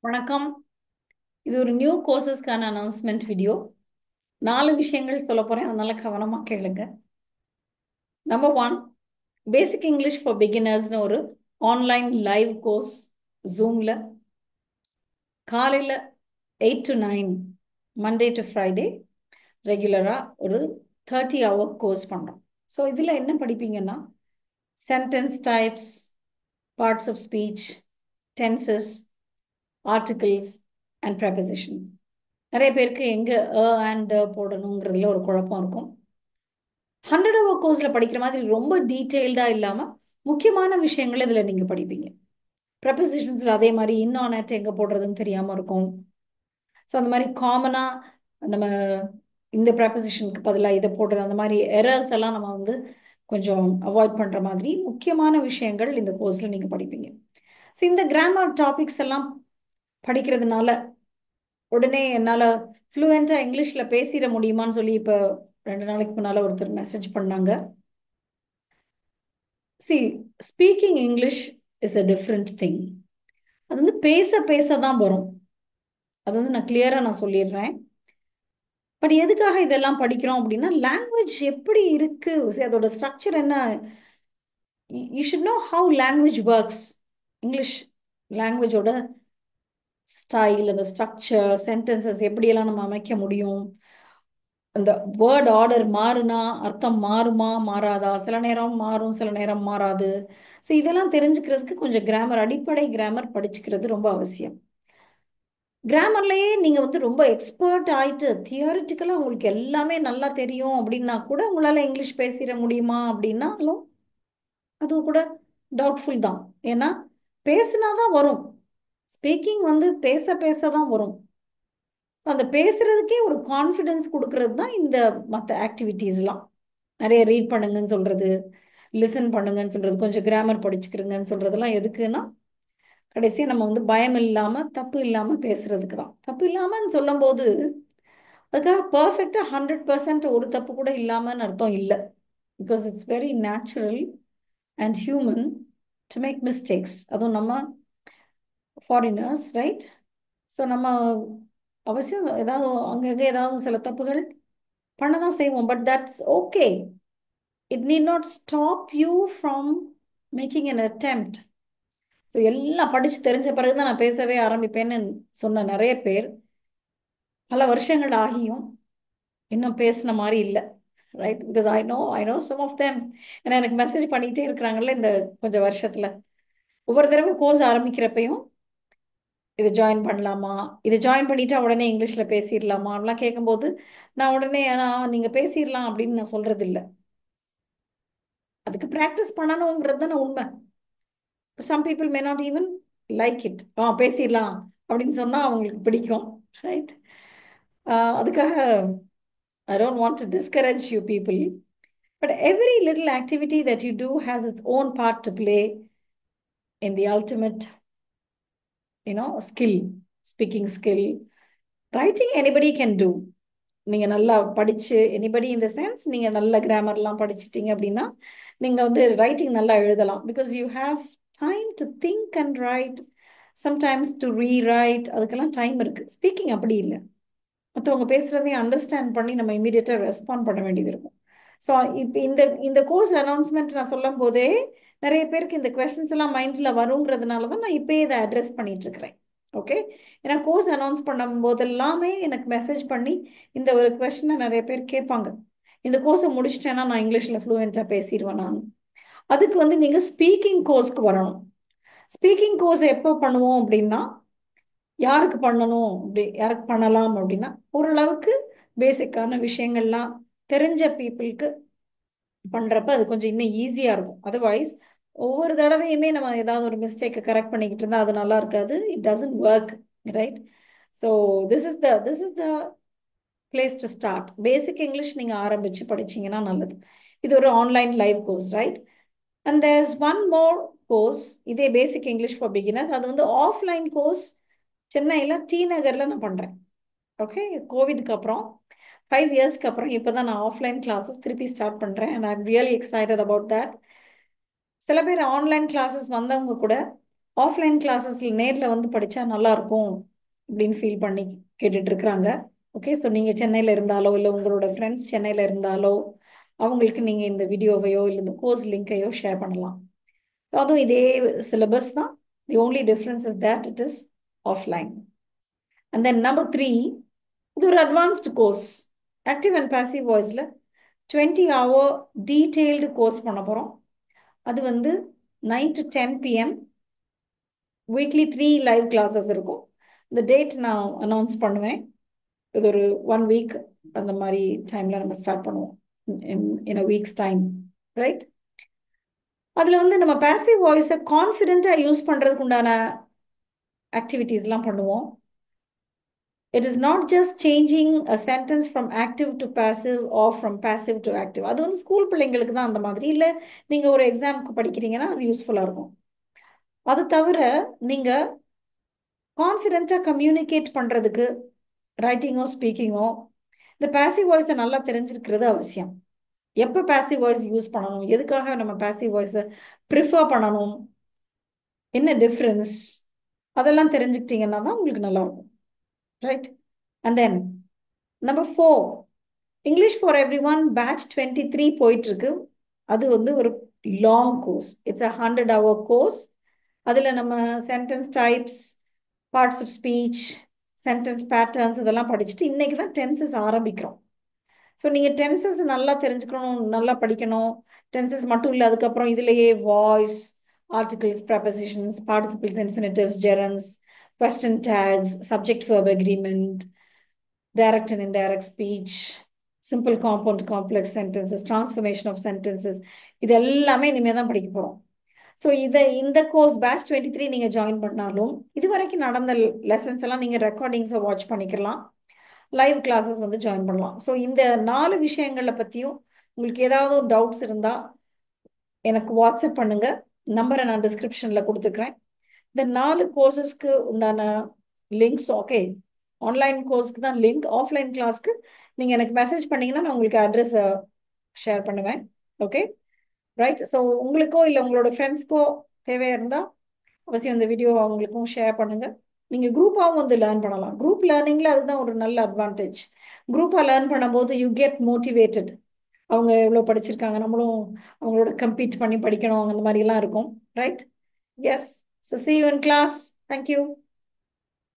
வணக்கம். இது ஒரு நியூ கோர்சஸ்க்கான அனௌன்ஸ்மெண்ட் வீடியோ. 4 விஷயங்கள் சொல்ல போறேன், அதனால கவனமா கேளுங்க. நம்பர் 1, பேசிக் இங்கிலீஷ் ஃபார் பிகினர்ஸ்னு ஒரு ஆன்லைன் லைவ் கோர்ஸ் ஜூம்ல காலையில 8 to 9 மண்டே டு ஃப்ரைடே ரெகுலரா ஒரு 30 hour கோர்ஸ் பண்றோம். ஸோ இதுல என்ன படிப்பீங்கன்னா sentence types, parts of speech, tenses, articles and prepositions. நிறைய பேருக்கு எங்க அண்ட் போடணுங்கிறதுல ஒரு குழப்பம் இருக்கும். 100 hour கோர்ஸ்ல படிக்கிற மாதிரி ரொம்ப டீட்டெயில்டா இல்லாம முக்கியமான விஷயங்கள் இதுல நீங்க படிப்பீங்க. ப்ரெபசிஷன்ஸ்ல அதே மாதிரி இன் ஆன் அட் எங்க போடுறதுன்னு தெரியாம இருக்கும். ஸோ அந்த மாதிரி காமனா நம்ம இந்த ப்ரெபசிஷனுக்கு பதிலாக இதை போடுறது, அந்த மாதிரி எரர்ஸ் எல்லாம் நம்ம வந்து கொஞ்சம் அவாய்ட் பண்ற மாதிரி முக்கியமான விஷயங்கள் இந்த கோர்ஸ்ல நீங்க படிப்பீங்க. ஸோ இந்த கிராமர் டாபிக்ஸ் எல்லாம் படிக்கிறதுனால உடனே என்னால ஃப்ளூயண்டா இங்கிலீஷ்ல பேசிட முடியுமான்னு சொல்லி இப்ப 2 நாளைக்கு முன்னால ஒருத்தர் மெசேஜ் பண்ணாங்க. See, speaking English is a different thing. அது வந்து பேச பேச தான் வரும். அது வந்து நான் கிளியரா சொல்லிடுறேன். பட் எதுக்காக இதெல்லாம் படிக்கிறோம் அப்படின்னா, லாங்குவேஜ் எப்படி இருக்கு, அதோட ஸ்ட்ரக்சர் என்ன, you should know how language works. English லாங்குவேஜோட ஸ்டைல், அந்த ஸ்ட்ரக்சர், சென்டென்சஸ் எப்படியெல்லாம் நம்ம அமைக்க முடியும், அந்த வேர்ட் ஆர்டர் மாறுனா அர்த்தம் மாறுமா மாறாதா, சில நேரம் மாறும் சில நேரம் மாறாது. ஸோ இதெல்லாம் தெரிஞ்சுக்கிறதுக்கு கொஞ்சம் கிராமர், அடிப்படை கிராமர் படிச்சுக்கிறது ரொம்ப அவசியம். கிராமர்லயே நீங்க வந்து ரொம்ப எக்ஸ்பர்ட் ஆயிட்டு தியரிட்டிக்கலா உங்களுக்கு எல்லாமே நல்லா தெரியும் அப்படின்னா கூட உங்களால இங்கிலீஷ் பேசிட முடியுமா அப்படின்னாலும் அது கூட டவுட்ஃபுல் தான். ஏன்னா பேசினாதான் வரும். ஸ்பீக்கிங் வந்து பேச பேச தான் வரும். அந்த பேசுறதுக்கே ஒரு கான்ஃபிடன்ஸ் கொடுக்கறது தான் இந்த மற்ற ஆக்டிவிட்டீஸ்லாம். நிறைய ரீட் பண்ணுங்கன்னு சொல்றது, லிசன் பண்ணுங்கன்னு சொல்றது, கொஞ்சம் கிராமர் படிச்சுக்கிறங்கன்னு சொல்றதெல்லாம் எதுக்குன்னா, கடைசியா நம்ம வந்து பயம் இல்லாம தப்பு இல்லாம பேசுறதுக்கு தான். தப்பு இல்லாமன்னு சொல்லும் போது அதுக்காக பர்ஃபெக்டா 100% ஒரு தப்பு கூட இல்லாமன்னு அர்த்தம் இல்லை. Because it's very natural and human to make mistakes. அதுவும் நம்ம ஃபாரினர்ஸ், ரைட்? ஸோ நம்ம அவசியம் ஏதாவது அங்கங்க ஏதாவது சில தப்புகள் பண்ணதான் செய்வோம். But that's okay. It need not stop you from making an attempt. So எல்லாம் படிச்சு தெரிஞ்ச பிறகுதான் நான் பேசவே ஆரம்பிப்பேன்னு சொன்ன நிறைய பேர் பல வருஷங்கள் ஆகியும் இன்னும் பேசின மாதிரி இல்லை, right? Because I know some of them. ஏன்னா எனக்கு மெசேஜ் பண்ணிட்டே இருக்கிறாங்கல்ல இந்த கொஞ்சம் வருஷத்துல. ஒவ்வொரு தடவை கோர்ஸ் ஆரம்பிக்கிறப்பையும் இது ஜாயின் பண்ணலாமா, இது ஜாயின் பண்ணிட்டா உடனே இங்கிலீஷ்ல பேசிடலாமா அப்படிலாம் கேட்கும்போது நான் உடனே நீங்க பேசிடலாம் அப்படின்னு நான் சொல்றது இல்லை. அதுக்கு ப்ராக்டிஸ் பண்ணணுங்கிறது தானே உண்மை. Some people may not even like it. பேசிடலாம் அப்படின்னு சொன்னா அவங்களுக்கு பிடிக்கும், ரைட்? அதுக்காக I don't want to discourage you people, but every little activity that you do has its own part to play in the ultimate, skill, speaking skill. Writing anybody can do. நீங்க நல்லா படிச்சு, anybody in the sense நீங்க நல்ல கிராமர்லாம் படிச்சிட்டீங்க அப்படின்னா நீங்க வந்து writing நல்லா எழுதலாம். Because you have time to think and right, sometimes to rewrite, அதுக்கெல்லாம் டைம் இருக்கு. ஸ்பீக்கிங் அப்படி இல்லை. மற்றவங்க பேசுறதையும் அண்டர்ஸ்டாண்ட் பண்ணி நம்ம இமீடியட்டா ரெஸ்பாண்ட் பண்ண வேண்டியது இருக்கும். ஸோ இப்போ இந்த இந்த கோர்ஸ் அனௌன்ஸ்மெண்ட் நான் சொல்லும் போதே நிறைய பேருக்கு இந்த கொஸ்டின்ஸ் எல்லாம் மைண்ட்ல வருங்கிறதுனால தான் நான் இப்பயே இதை அட்ரஸ் பண்ணிட்டு இருக்கிறேன். ஓகே? ஏன்னா கோர்ஸ் அனௌன்ஸ் பண்ணும் போது எல்லாமே எனக்கு மெசேஜ் பண்ணி இந்த ஒரு கொஸ்டினை நிறைய பேர் கேட்பாங்க. இந்த கோர்ஸை முடிச்சிட்டேன்னா நான் இங்கிலீஷ்ல ஃப்ளூயண்டா பேசிடுவேன் நான். அதுக்கு வந்து நீங்க ஸ்பீக்கிங் கோர்ஸ்க்கு வரணும். ஸ்பீக்கிங் கோர்ஸ் எப்போ பண்ணுவோம் அப்படின்னா, யாருக்கு பண்ணணும் அப்படி யாருக்கு பண்ணலாம் அப்படின்னா, ஓரளவுக்கு பேசிக்கான விஷயங்கள்லாம் தெரிஞ்ச பீப்புளுக்கு பண்றப்ப அது கொஞ்சம் இன்னும் ஈஸியா இருக்கும். அதர்வைஸ் ஒவ்வொரு தடவையுமே நம்ம ஏதாவது ஒரு மிஸ்டேக்கை கரெக்ட் பண்ணிக்கிட்டு இருந்தா அது நல்லா இருக்காது. It doesn't work, right? So this is the place to start. Basic English நீங்க ஆரம்பிச்சு படிச்சீங்கன்னா நல்லது. இது ஒரு online live course, right? And there's one more course, இதே பேசிக் இங்கிலீஷ் ஃபார் பிகினர்ஸ். அது வந்து ஆஃப்லைன் கோர்ஸ் சென்னையில டி நகர்ல நான் பண்றேன். ஓகே? கோவிட்க்கு அப்புறம் 5 இயர்ஸ்க்கு அப்புறம் இப்பதான் நான் ஆஃப்லைன் கிளாஸஸ் திருப்பி ஸ்டார்ட் பண்றேன். And I am really excited about that. சில பேர் ஆன்லைன் கிளாஸஸ் வந்தவங்க கூட ஆஃப்லைன் கிளாஸஸ்ல நேர்ல வந்து படிச்சா நல்லா இருக்கும் அப்படின்னு ஃபீல் பண்ணி கேட்டுட்டு இருக்கிறாங்க. ஓகே, ஸோ நீங்க சென்னையில இருந்தாலோ இல்லை உங்களோட ஃப்ரெண்ட்ஸ் சென்னையில இருந்தாலோ அவங்களுக்கு நீங்க இந்த வீடியோவையோ இல்லை இந்த கோர்ஸ் லிங்கையோ ஷேர் பண்ணலாம். ஸோ அதுவும் இதே சிலபஸ் தான். தி only difference is that it is offline. And then number 3, இது ஒரு advanced course. Active and passive வாய்ஸ்ல 20 hour டீட்டெயில்டு கோர்ஸ் பண்ண போறோம். அது வந்து 9 to 10 p.m. Weekly 3 live classes இருக்கும். இந்த டேட் நான் அனௌன்ஸ் பண்ணுவேன். இது ஒரு 1 week அந்த மாதிரி டைம்ல நம்ம ஸ்டார்ட் பண்ணுவோம். இன் a week's time, ரைட்? அதுல வந்து நம்ம பாசிவ் வாய்ஸை கான்ஃபிடென்ட்டா யூஸ் பண்றதுக்கு உண்டான ஆக்டிவிட்டீஸ்லாம் பண்ணுவோம். It is not just changing a sentence from active to passive or from passive to active. அது வந்து ஸ்கூல் பிள்ளைங்களுக்கு தான் அந்த மாதிரி. இல்லை நீங்க ஒரு எக்ஸாமுக்கு படிக்கிறீங்கன்னா அது யூஸ்ஃபுல்லா இருக்கும். அது தவிர நீங்க கான்ஃபிடென்ட்டா கம்யூனிகேட் பண்றதுக்கு ரைட்டிங்கோ ஸ்பீக்கிங்கோ இந்த பாசிவ் வாய்ஸை நல்லா தெரிஞ்சிருக்கிறது அவசியம். எப்போ பாசிவ் வாய்ஸ் யூஸ் பண்ணணும், எதுக்காக நம்ம பாசிவ் வாய்ஸை ப்ரிஃபர் பண்ணணும், என்ன டிஃப்ரென்ஸ், அதெல்லாம் தெரிஞ்சுக்கிட்டீங்கன்னா தான் உங்களுக்கு நல்லா இருக்கும், right? And then number 4, English for every one batch 23 போயிட்டு இருக்கு. அது வந்து ஒரு long course. It's a 100 hour course. அதுல நம்ம sentence types, parts of speech, sentence patterns இதெல்லாம் படிச்சுட்டு இன்னைக்கு தான் டென்சஸ் ஆரம்பிக்கிறோம். ஸோ நீங்கள் டென்சஸ் நல்லா தெரிஞ்சுக்கணும், நல்லா படிக்கணும். டென்சஸ் மட்டும் இல்லை, அதுக்கப்புறம் இதுலேயே voice, articles, prepositions, participles, infinitives, gerunds, question tags, subject verb agreement, direct and indirect speech, simple compound complex sentences, transformation of sentences, இது எல்லாமே இனிமேல் தான் படிக்க போகிறோம். ஸோ இந்த கோர்ஸ் பேட்ச் 23 நீங்கள் ஜாயின் பண்ணாலும் இது வரைக்கும் நடந்த லெசன்ஸ் எல்லாம் நீங்கள் ரெக்கார்டிங்ஸை வாட்ச் பண்ணிக்கலாம், லைவ் கிளாஸஸ் வந்து ஜாயின் பண்ணலாம். ஸோ இந்த 4 விஷயங்களை பற்றியும் உங்களுக்கு ஏதாவது டவுட்ஸ் இருந்தால் எனக்கு வாட்ஸ்அப் பண்ணுங்க. நம்பரை நான் டிஸ்கிரிப்ஷனில் கொடுத்துக்கிறேன். இந்த 4 கோர்சஸ்க்கு உண்டான லிங்க்ஸ், ஓகே, ஆன்லைன் கோர்ஸ்க்கு தான் லிங்க். ஆஃப்லைன் கிளாஸ்க்கு நீங்கள் எனக்கு மெசேஜ் பண்ணீங்கன்னா நான் உங்களுக்கு அட்ரஸ் ஷேர் பண்ணுவேன். Okay, right? ஸோ உங்களுக்கோ இல்லை உங்களோட ஃப்ரெண்ட்ஸ்க்கோ தேவையா இருந்தால் அவசியம் இந்த வீடியோ அவங்களுக்கும் ஷேர் பண்ணுங்க. நீங்கள் குரூப்பாகவும் வந்து லேர்ன் பண்ணலாம். குரூப் லேர்னிங்ல அதுதான் ஒரு நல்ல அட்வான்டேஜ். குரூப்பாக லேர்ன் பண்ணும்போது யூ கெட் மோட்டிவேட்டட். அவங்க எவ்வளோ படிச்சிருக்காங்க, நம்மளும் அவங்களோட கம்பீட் பண்ணி படிக்கணும், அந்த மாதிரிலாம் இருக்கும், right? Yes. So see you in class. Thank you.